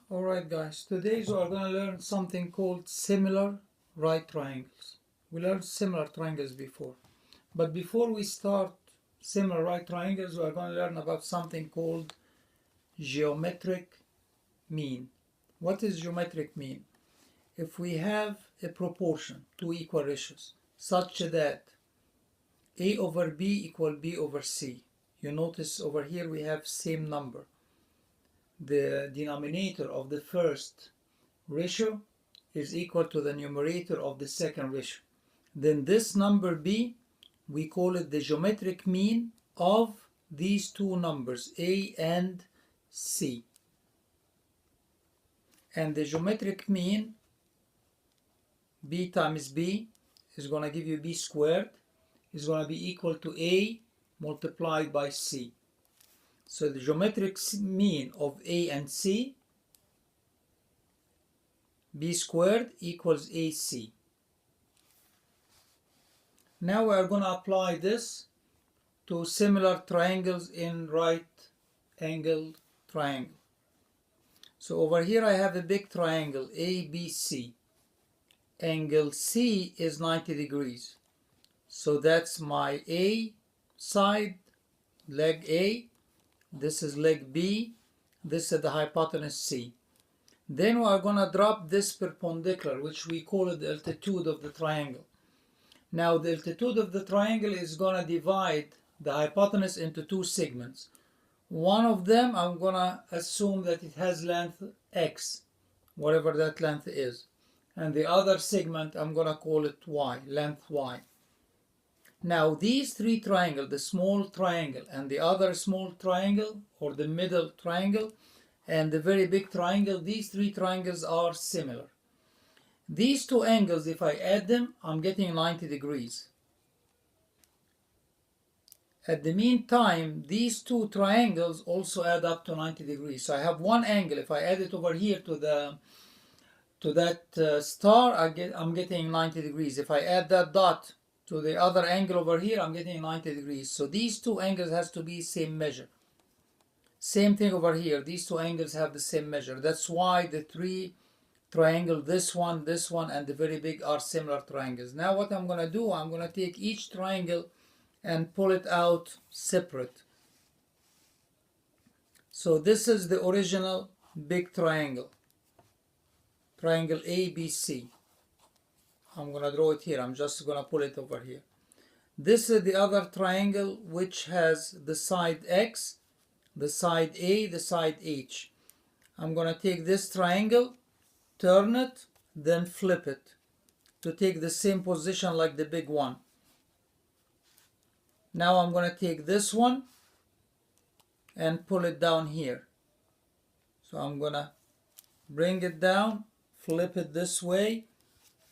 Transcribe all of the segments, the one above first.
Alright guys, today we are going to learn something called similar right triangles. We learned similar triangles before. But before we start similar right triangles, we are going to learn about something called geometric mean. What is geometric mean? If we have a proportion, two equal ratios, such that A over B equal B over C. You notice over here we have same number. The denominator of the first ratio is equal to the numerator of the second ratio. Then this number B, we call it the geometric mean of these two numbers, A and C. And the geometric mean, B times B, is going to give you B squared, is going to be equal to A multiplied by C. So the geometric mean of A and C, B squared equals AC. Now we are going to apply this to similar triangles in right angled triangle. So over here I have a big triangle ABC. Angle C is 90 degrees. So that's my A side, leg A. This is leg B. This is the hypotenuse C. Then we are going to drop this perpendicular, which we call it the altitude of the triangle. Now the altitude of the triangle is going to divide the hypotenuse into two segments. One of them I'm going to assume that it has length X, whatever that length is. And the other segment I'm going to call it Y, length Y. Now these three triangles, the small triangle and the other small triangle, or the middle triangle, and the very big triangle, these three triangles are similar. These two angles, if I add them, I'm getting 90 degrees. At the meantime, these two triangles also add up to 90 degrees. So I have one angle. If I add it over here to that star, I'm getting 90 degrees. If I add that dot to the other angle over here, I'm getting 90 degrees. So these two angles has to be same measure. Same thing over here. These two angles have the same measure. That's why the three triangle, this one, and the very big are similar triangles. Now what I'm going to do, I'm going to take each triangle and pull it out separate. So this is the original big triangle. Triangle ABC. I'm going to draw it here. I'm just going to pull it over here. This is the other triangle which has the side X, the side A, the side H. I'm going to take this triangle, turn it, then flip it to take the same position like the big one. Now I'm going to take this one and pull it down here. So I'm going to bring it down, flip it this way,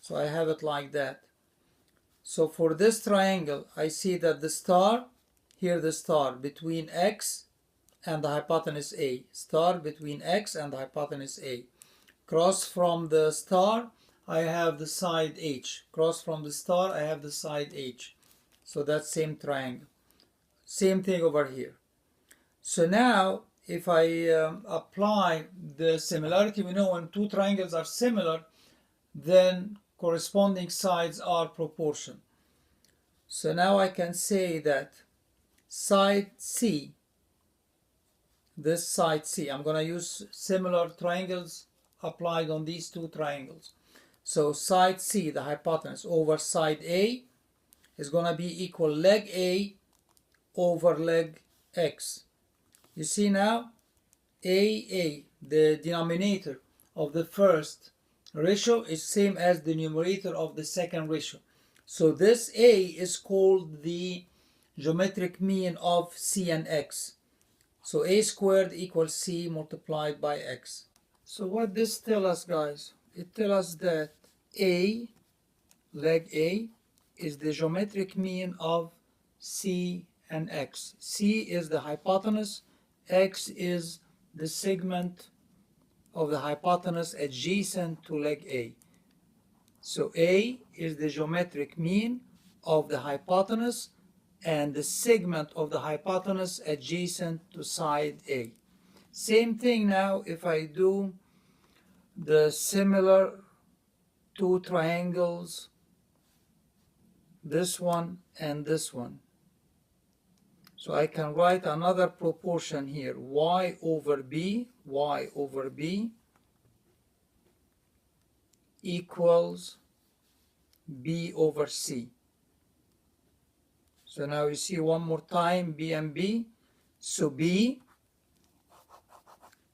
so I have it like that. So for this triangle, I see that the star, here the star between X and the hypotenuse A. Star between X and the hypotenuse A. Cross from the star, I have the side H. Cross from the star, I have the side H. So that's same triangle. Same thing over here. So now, if I apply the similarity, we know when two triangles are similar, then corresponding sides are proportional. So now I can say that side C, this side C, I'm going to use similar triangles applied on these two triangles. So side C, the hypotenuse, over side A is going to be equal leg A over leg X. You see now, AA, the denominator of the first ratio, is same as the numerator of the second ratio. So this A is called the geometric mean of C and X. So A squared equals C multiplied by X. So what this tells us, guys? It tells us that A, leg A, is the geometric mean of C and X. C is the hypotenuse, X is the segment of the hypotenuse adjacent to leg A. So A is the geometric mean of the hypotenuse and the segment of the hypotenuse adjacent to side A. Same thing now if I do the similar two triangles, this one and this one. So I can write another proportion here, y over b equals b over c. So now you see one more time b and b. So b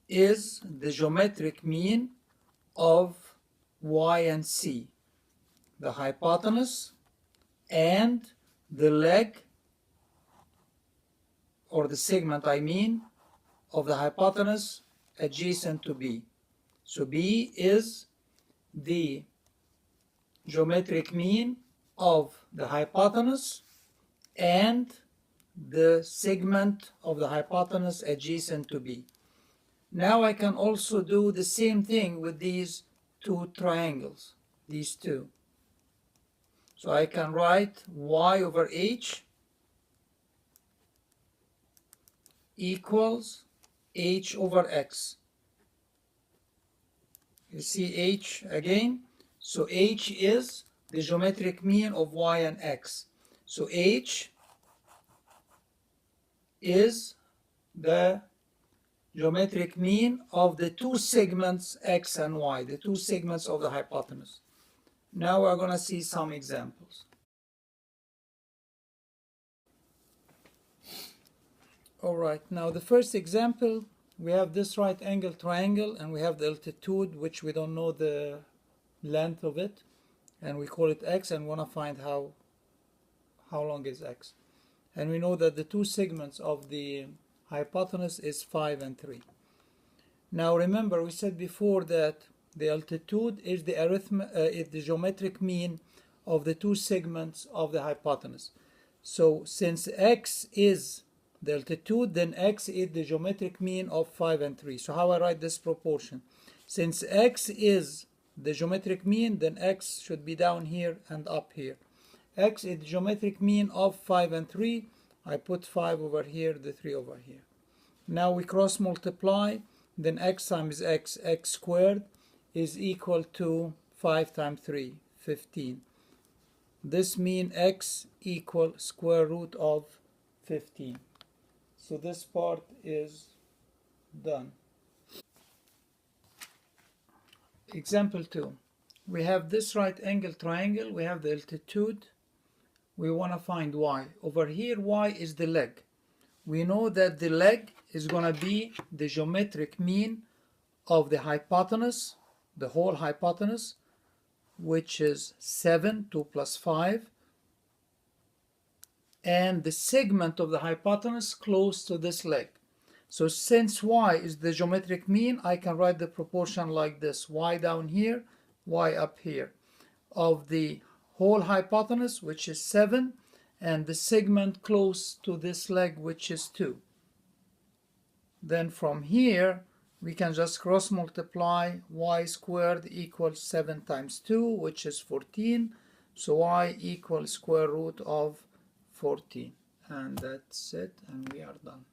is the geometric mean of y and c, the hypotenuse and the leg, or the segment I mean, of the hypotenuse adjacent to b. So b is the geometric mean of the hypotenuse and the segment of the hypotenuse adjacent to b. Now I can also do the same thing with these two triangles, these two. So I can write y over h equals h over x. You see h again? So h is the geometric mean of y and x. So h is the geometric mean of the two segments x and y, the two segments of the hypotenuse. Now we're going to see some examples. All right, now the first example, we have this right angle triangle and we have the altitude, which we don't know the length of it, and we call it x, and want to find how long is x. And we know that the two segments of the hypotenuse is 5 and 3. Now remember, we said before that the altitude is the geometric mean of the two segments of the hypotenuse. So since x is the altitude, then x is the geometric mean of 5 and 3. So how I write this proportion? Since x is the geometric mean, then x should be down here and up here. X is the geometric mean of 5 and 3. I put 5 over here, the 3 over here. Now we cross multiply, then x times x squared is equal to 5 times 3, 15. This means x equal square root of 15. So this part is done. Example 2. We have this right angle triangle, we have the altitude, we want to find y. Over here y is the leg. We know that the leg is going to be the geometric mean of the hypotenuse, the whole hypotenuse, which is 7, 2 plus 5, and the segment of the hypotenuse close to this leg. So since y is the geometric mean, I can write the proportion like this: y down here, y up here, of the whole hypotenuse, which is 7, and the segment close to this leg, which is 2. Then from here, we can just cross multiply. Y squared equals 7 times 2, which is 14. So y equals square root of 14. And that's it, and we are done.